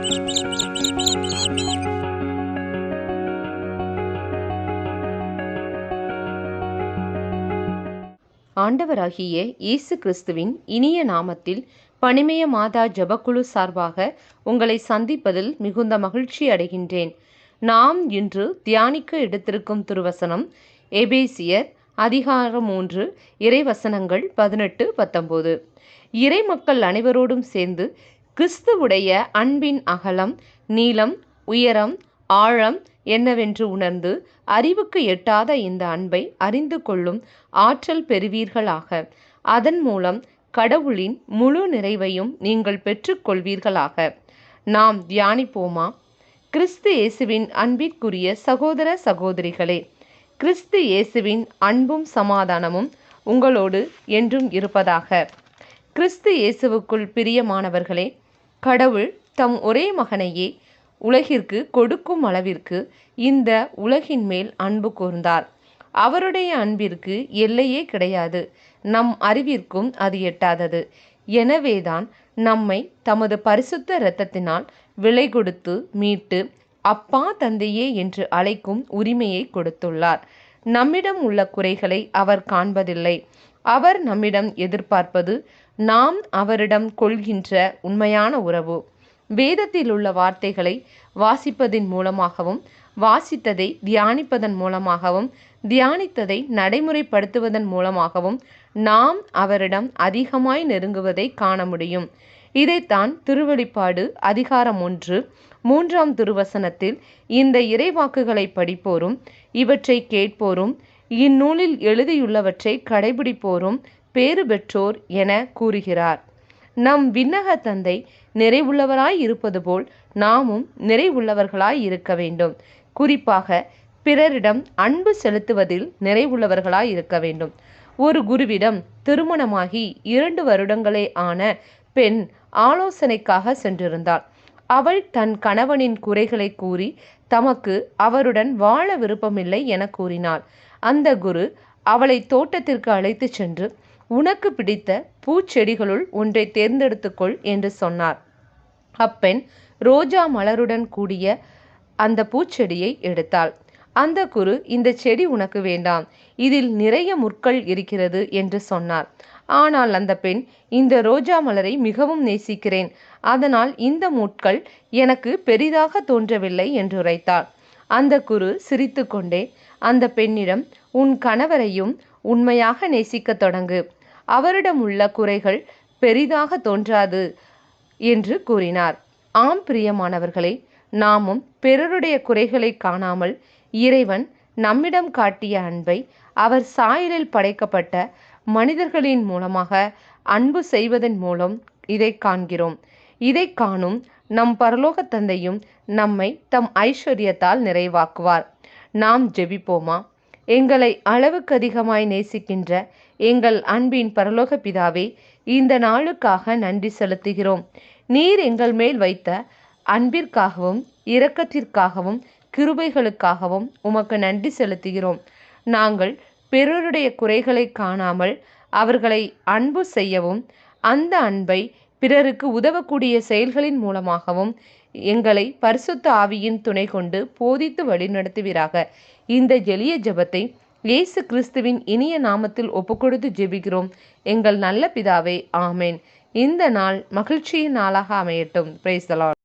ஆண்டவராகிய இயேசு கிறிஸ்துவின் இனிய நாமத்தில் பனிமய மாதா ஜெபக்குழு சார்பாக உங்களை சந்திப்பதில் மிகுந்த மகிழ்ச்சி அடைகின்றேன். நாம் இன்று தியானிக்க எடுத்திருக்கும் திருவசனம் எபேசியர் அதிகாரம் 3 இறைவசனங்கள் 18-19. இறை மக்கள் அனைவரோடும் சேர்ந்து கிறிஸ்துவுடைய அன்பின் அகலம், நீளம், உயரம், ஆழம் என்னவென்று உணர்ந்து அறிவுக்கு எட்டாத இந்த அன்பை அறிந்து கொள்ளும் ஆற்றல் பெறுவீர்களாக. அதன் மூலம் கடவுளின் முழு நிறைவையும் நீங்கள் பெற்றுக்கொள்வீர்களாக. நாம் தியானிப்போமா? கிறிஸ்து இயேசுவின் அன்பிற்குரிய சகோதர சகோதரிகளே, கிறிஸ்து இயேசுவின் அன்பும் சமாதானமும் உங்களோடு என்றும் இருப்பதாக. கிறிஸ்து இயேசுவுக்குள் பிரியமானவர்களே, கடவுள் தம் ஒரே மகனையே உலகிற்கு கொடுக்கும் அளவிற்கு இந்த உலகின் மேல் அன்பு கூர்ந்தார். அவருடைய அன்பிற்கு எல்லையே கிடையாது. நம் அறிவிற்கும் அது எட்டாதது. எனவேதான் நம்மை தமது பரிசுத்த இரத்தத்தினால் விலை கொடுத்து மீட்டு அப்பா தந்தையே என்று அழைக்கும் உரிமையை கொடுத்துள்ளார். நம்மிடம் உள்ள குறைகளை அவர் காண்பதில்லை. அவர் நம்மிடம் எதிர்பார்ப்பது நாம் அவரிடம் கொள்கின்ற உண்மையான உறவு. வேதத்தில் உள்ள வார்த்தைகளை வாசிப்பதன் மூலமாகவும், வாசித்ததை தியானிப்பதன் மூலமாகவும், தியானித்ததை நடைமுறைப்படுத்துவதன் மூலமாகவும் நாம் அவரிடம் அதிகமாய் நெருங்குவதை காண முடியும். இதைத்தான் திருவெளிப்பாடு அதிகாரம் 1 3ஆம் திருவசனத்தில் இந்த இறைவாக்குகளை படிப்போரும் இவற்றை கேட்போரும் இந்நூலில் எழுதியுள்ளவற்றை கடைபிடிப்போரும் பேறு பெற்றோர் என கூறுகிறார். நம் விண்ணக தந்தை நிறைவுள்ளவராய் இருப்பது போல் நாமும் நிறைவுள்ளவர்களாய் இருக்க வேண்டும். குறிப்பாக பிறரிடம் அன்பு செலுத்துவதில் நிறைவுள்ளவர்களாய் இருக்க வேண்டும். ஒரு குருவிடம் திருமணமாகி 2 வருடங்களே ஆன பெண் ஆலோசனைக்காக சென்றிருந்தாள். அவள் தன் கணவனின் குறைகளை கூறி தமக்கு அவருடன் வாழ விருப்பமில்லை என கூறினாள். அந்த குரு அவளை தோட்டத்திற்கு அழைத்து சென்று, உனக்கு பிடித்த பூச்செடிகளுள் ஒன்றை தேர்ந்தெடுத்துக்கொள் என்று சொன்னார். அப்பெண் ரோஜா மலருடன் கூடிய அந்த பூச்செடியை எடுத்தாள். அந்த குரு, இந்த செடி உனக்கு வேண்டாம், இதில் நிறைய முட்கள் இருக்கிறது என்று சொன்னார். ஆனால் அந்த பெண், இந்த ரோஜா மலரை மிகவும் நேசிக்கிறேன், அதனால் இந்த முட்கள் எனக்கு பெரிதாக தோன்றவில்லை என்று உரைத்தாள். அந்த குரு சிரித்து கொண்டே அந்த பெண்ணிடம், உன் கணவரையும் உண்மையாக நேசிக்க தொடங்கு, அவரிடம் உள்ள குறைகள் பெரிதாக தோன்றாது என்று கூறினார். ஆம் பிரியமானவர்களே, நாமும் பிறருடைய குறைகளை காணாமல் இறைவன் நம்மிடம் காட்டிய அன்பை, அவர் சாயலில் படைக்கப்பட்ட மனிதர்களின் மூலமாக அன்பு செய்வதன் மூலம் இதை காண்கிறோம். இதை காணும் நம் பரலோக தந்தையும் நம்மை தம் ஐஸ்வர்யத்தால் நிறைவாக்குவார். நாம் ஜெபிப்போமா? எங்களை அளவுக்கு அதிகமாய் நேசிக்கின்ற எங்கள் அன்பின் பரலோக பிதாவே, இந்த நாளுக்காக நன்றி செலுத்துகிறோம். நீர் எங்கள் மேல் வைத்த அன்பிற்காகவும் இரக்கத்திற்காகவும் கிருபைகளுக்காகவும் உமக்கு நன்றி செலுத்துகிறோம். நாங்கள் பிறருடைய குறைகளை காணாமல் அவர்களை அன்பு செய்யவும், அந்த அன்பை பிறருக்கு உதவக்கூடிய செயல்களின் மூலமாகவும் எங்களை பரிசுத்த ஆவியின் துணை கொண்டு போதித்து வழிநடத்துவீராக. இந்த எளிய ஜெபத்தை இயேசு கிறிஸ்துவின் இனிய நாமத்தில் ஒப்புக்கொடுத்து ஜெபிக்கிறோம் எங்கள் நல்ல பிதாவே, ஆமேன். இந்த நாள் மகிழ்ச்சியின் நாளாக அமையட்டும். Praise the Lord.